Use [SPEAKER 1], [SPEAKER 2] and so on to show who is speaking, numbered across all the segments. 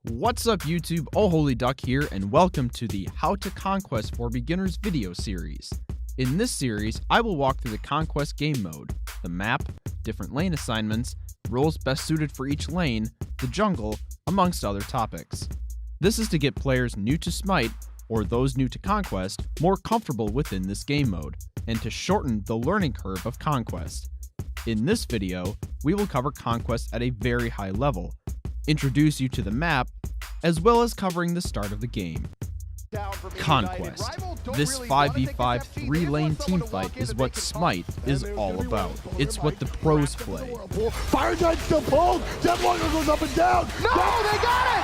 [SPEAKER 1] What's up YouTube, OhHolyDuck here, and welcome to the How to Conquest for Beginners video series. In this series, I will walk through the Conquest game mode, the map, different lane assignments, roles best suited for each lane, the jungle, amongst other topics. This is to get players new to Smite, or those new to Conquest, more comfortable within this game mode, and to shorten the learning curve of Conquest. In this video, we will cover Conquest at a very high level, introduce you to the map, as well as covering the start of the game. Conquest. This 5v5 3-lane teamfight is what Smite is all about. It's what the pros play.
[SPEAKER 2] Fire Giant still pulled! Jeff Walker goes up and down!
[SPEAKER 3] No, they got it!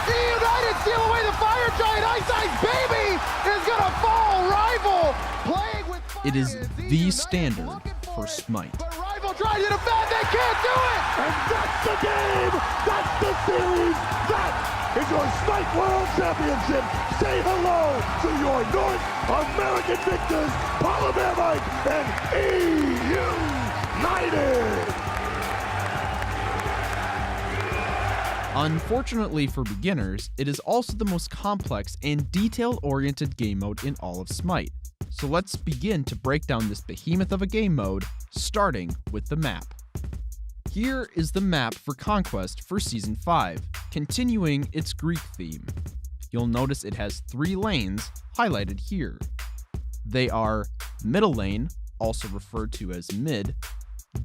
[SPEAKER 3] The United steal away the Fire Giant! Ice Ice Baby is gonna fall! Rival playing with fire.
[SPEAKER 1] It is the standard for Smite.
[SPEAKER 3] But Rival trying to defend, they can't do it!
[SPEAKER 2] And that's the game! That's the series! That is your Smite World Championship! Say hello to your North American victors, Paula Mike and EU United!
[SPEAKER 1] Unfortunately for beginners, it is also the most complex and detail-oriented game mode in all of Smite. So let's begin to break down this behemoth of a game mode, starting with the map. Here is the map for Conquest for Season 5, continuing its Greek theme. You'll notice it has 3 lanes highlighted here. They are middle lane, also referred to as mid,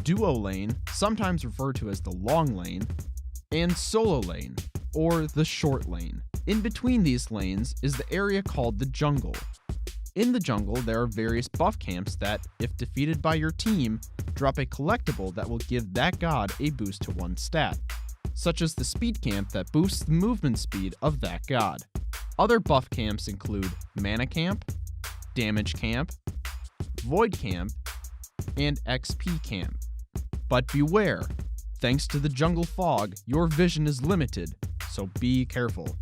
[SPEAKER 1] duo lane, sometimes referred to as the long lane, and solo lane, or the short lane. In between these lanes is the area called the jungle. In the jungle, there are various buff camps that, if defeated by your team, drop a collectible that will give that god a boost to one stat, such as the speed camp that boosts the movement speed of that god. Other buff camps include mana camp, damage camp, void camp, and XP camp. But beware, thanks to the jungle fog, your vision is limited, so be careful.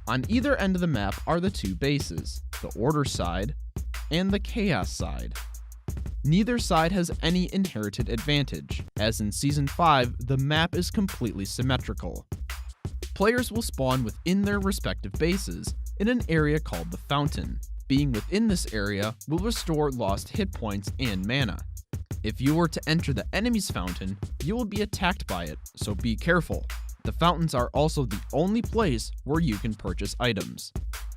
[SPEAKER 1] On either end of the map are the 2 bases, the Order side and the Chaos side. Neither side has any inherited advantage, as in Season 5, the map is completely symmetrical. Players will spawn within their respective bases in an area called the Fountain. Being within this area will restore lost hit points and mana. If you were to enter the enemy's fountain, you will be attacked by it, so be careful. The fountains are also the only place where you can purchase items.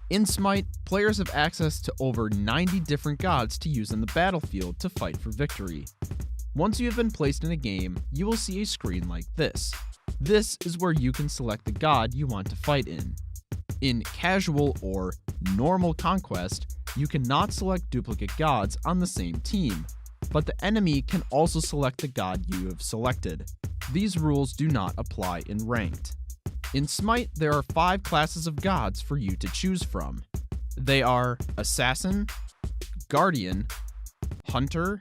[SPEAKER 1] In Smite, players have access to over 90 different gods to use in the battlefield to fight for victory. Once you have been placed in a game, you will see a screen like this. This is where you can select the god you want to fight in. In casual or normal Conquest, you cannot select duplicate gods on the same team, but the enemy can also select the god you have selected. These rules do not apply in Ranked. In Smite, there are 5 classes of gods for you to choose from. They are Assassin, Guardian, Hunter,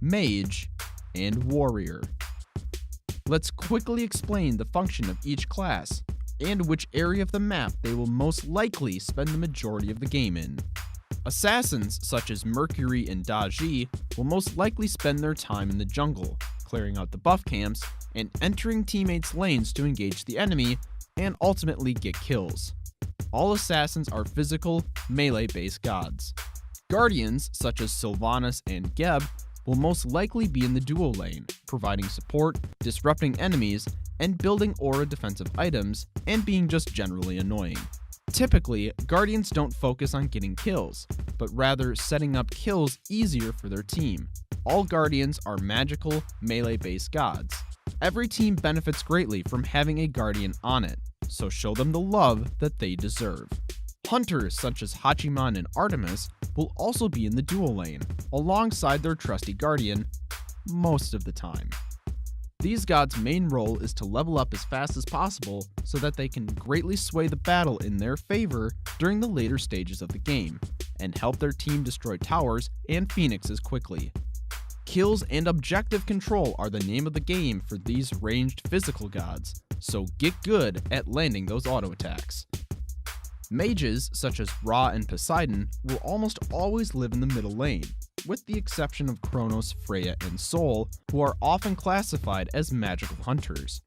[SPEAKER 1] Mage, and Warrior. Let's quickly explain the function of each class, and which area of the map they will most likely spend the majority of the game in. Assassins, such as Mercury and Daji, will most likely spend their time in the jungle, clearing out the buff camps, and entering teammates' lanes to engage the enemy, and ultimately get kills. All assassins are physical, melee-based gods. Guardians, such as Sylvanas and Geb, will most likely be in the duo lane, providing support, disrupting enemies, and building aura defensive items, and being just generally annoying. Typically, Guardians don't focus on getting kills, but rather setting up kills easier for their team. All Guardians are magical, melee-based gods. Every team benefits greatly from having a Guardian on it, so show them the love that they deserve. Hunters such as Hachiman and Artemis will also be in the duo lane, alongside their trusty Guardian, most of the time. These gods' main role is to level up as fast as possible so that they can greatly sway the battle in their favor during the later stages of the game, and help their team destroy towers and phoenixes quickly. Kills and objective control are the name of the game for these ranged physical gods, so get good at landing those auto attacks. Mages, such as Ra and Poseidon, will almost always live in the middle lane, with the exception of Kronos, Freya, and Sol, who are often classified as magical hunters.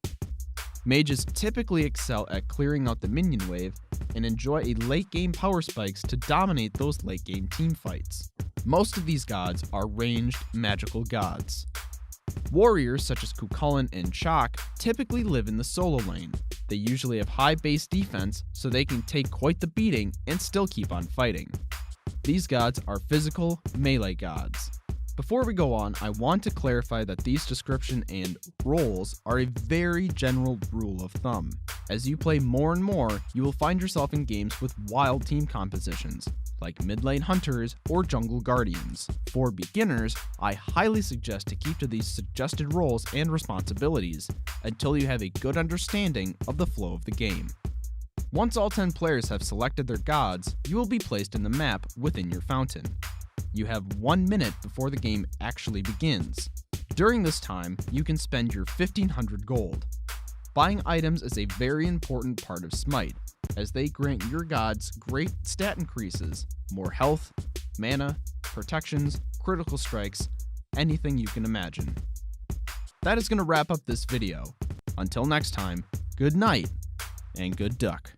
[SPEAKER 1] Mages typically excel at clearing out the minion wave and enjoy a late game power spikes to dominate those late game team fights. Most of these gods are ranged magical gods. Warriors such as Cuchulainn and Chaac typically live in the solo lane. They usually have high base defense, so they can take quite the beating and still keep on fighting. These gods are physical, melee gods. Before we go on, I want to clarify that these description and roles are a very general rule of thumb. As you play more and more, you will find yourself in games with wild team compositions, like mid lane hunters or jungle guardians. For beginners, I highly suggest to keep to these suggested roles and responsibilities until you have a good understanding of the flow of the game. Once all 10 players have selected their gods, you will be placed in the map within your fountain. You have 1 minute before the game actually begins. During this time, you can spend your 1500 gold. Buying items is a very important part of Smite, as they grant your gods great stat increases, more health, mana, protections, critical strikes, anything you can imagine. That is going to wrap up this video. Until next time, good night, and good duck.